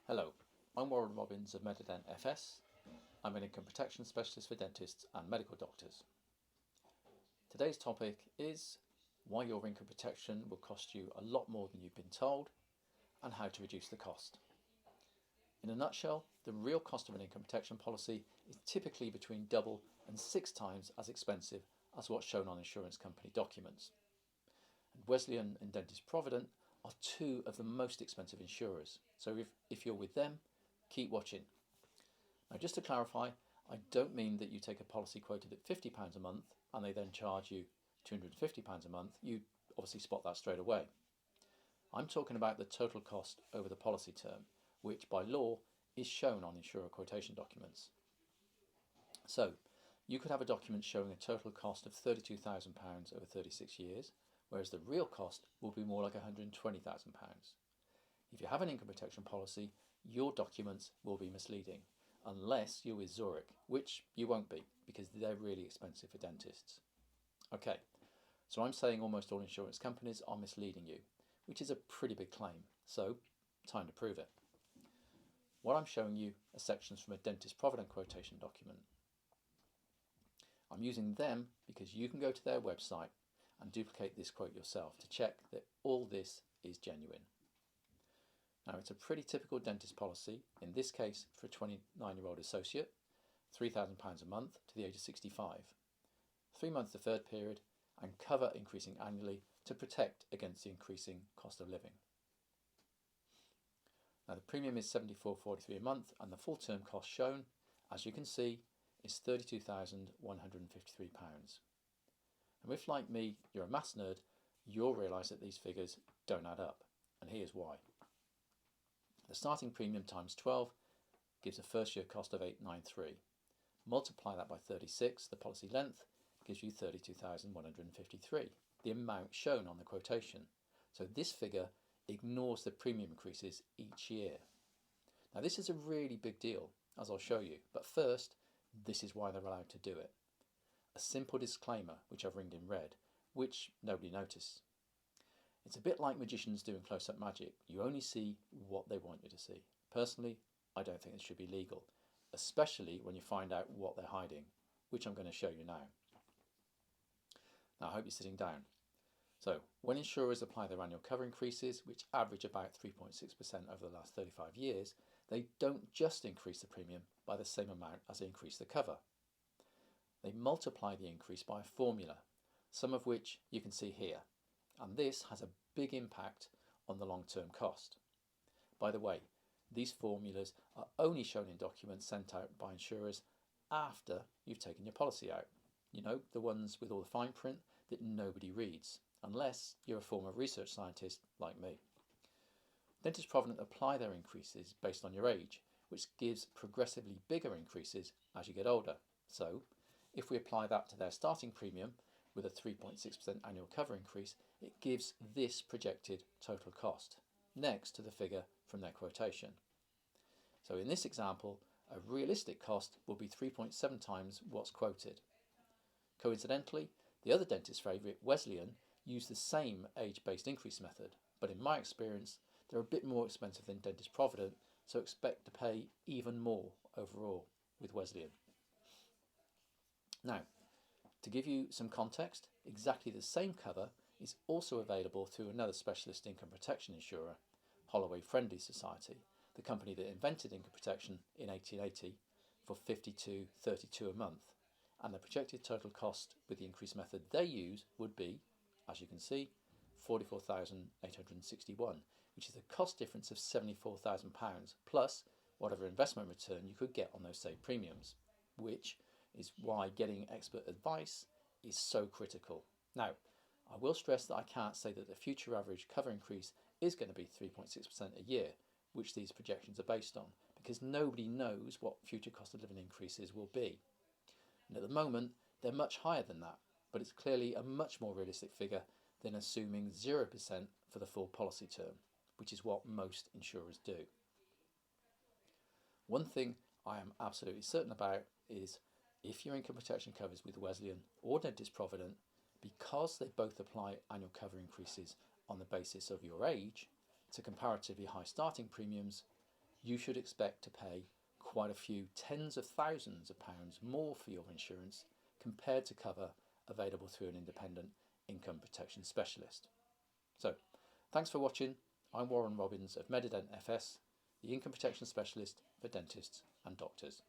Hello, I'm Warren Robbins of Medident FS. I'm an income protection specialist for dentists and medical doctors. Today's topic is why your income protection will cost you a lot more than you've been told and how to reduce the cost. In a nutshell, the real cost of an income protection policy is typically between double and 6 times as expensive as what's shown on insurance company documents. And Wesleyan and Dentist Provident are two of the most expensive insurers, so if you're with them, keep watching. Now, just to clarify, I don't mean that you take a policy quoted at £50 a month and they then charge you £250 a month. You obviously spot that straight away. I'm talking about the total cost over the policy term, which by law is shown on insurer quotation documents. So, you could have a document showing a total cost of £32,000 over 36 years, whereas the real cost will be more like £120,000. If you have an income protection policy, your documents will be misleading, unless you're with Zurich, which you won't be, because they're really expensive for dentists. Okay, so I'm saying almost all insurance companies are misleading you, which is a pretty big claim, so time to prove it. What I'm showing you are sections from a Dentist Provident quotation document. I'm using them because you can go to their website and duplicate this quote yourself to check that all this is genuine. Now, it's a pretty typical dentist policy, in this case for a 29-year-old associate, £3,000 a month to the age of 65, 3 months deferred period, and cover increasing annually to protect against the increasing cost of living. Now, the premium is £74.43 a month, and the full term cost shown, as you can see, is £32,153. And if, like me, you're a maths nerd, you'll realise that these figures don't add up, and here's why. The starting premium times 12 gives a first year cost of £893. Multiply that by 36, the policy length gives you £32,153, the amount shown on the quotation. So this figure ignores the premium increases each year. Now, this is a really big deal, as I'll show you, but first, this is why they're allowed to do it. A simple disclaimer, which I've ringed in red, which nobody noticed. It's a bit like magicians doing close-up magic. You only see what they want you to see. Personally, I don't think it should be legal, especially when you find out what they're hiding, which I'm going to show you now. Now, I hope you're sitting down. So, when insurers apply their annual cover increases, which average about 3.6% over the last 35 years, they don't just increase the premium by the same amount as they increase the cover. They multiply the increase by a formula, some of which you can see here, and this has a big impact on the long-term cost. By the way, these formulas are only shown in documents sent out by insurers after you've taken your policy out. You know, the ones with all the fine print that nobody reads, unless you're a former research scientist like me. Dentist Provident apply their increases based on your age, which gives progressively bigger increases as you get older. So, if we apply that to their starting premium with a 3.6% annual cover increase, it gives this projected total cost, next to the figure from their quotation. So in this example, a realistic cost will be 3.7 times what's quoted. Coincidentally, the other dentist favourite, Wesleyan, used the same age-based increase method, but in my experience, they're a bit more expensive than Dentist Provident, so expect to pay even more overall with Wesleyan. Now, to give you some context, exactly the same cover is also available through another specialist income protection insurer, Holloway Friendly Society, the company that invented income protection in 1880 for $52.32 a month, and the projected total cost with the increase method they use would be, as you can see, £44,861, which is a cost difference of £74,000 plus whatever investment return you could get on those saved premiums, which is why getting expert advice is so critical. Now, I will stress that I can't say that the future average cover increase is going to be 3.6% a year, which these projections are based on, because nobody knows what future cost of living increases will be. And at the moment, they're much higher than that, but it's clearly a much more realistic figure than assuming 0% for the full policy term, which is what most insurers do. One thing I am absolutely certain about is if your income protection covers with Wesleyan or Dentist Provident, because they both apply annual cover increases on the basis of your age to comparatively high starting premiums, you should expect to pay quite a few tens of thousands of pounds more for your insurance compared to cover available through an independent income protection specialist. So, thanks for watching. I'm Warren Robbins of Medident FS, the income protection specialist for dentists and doctors.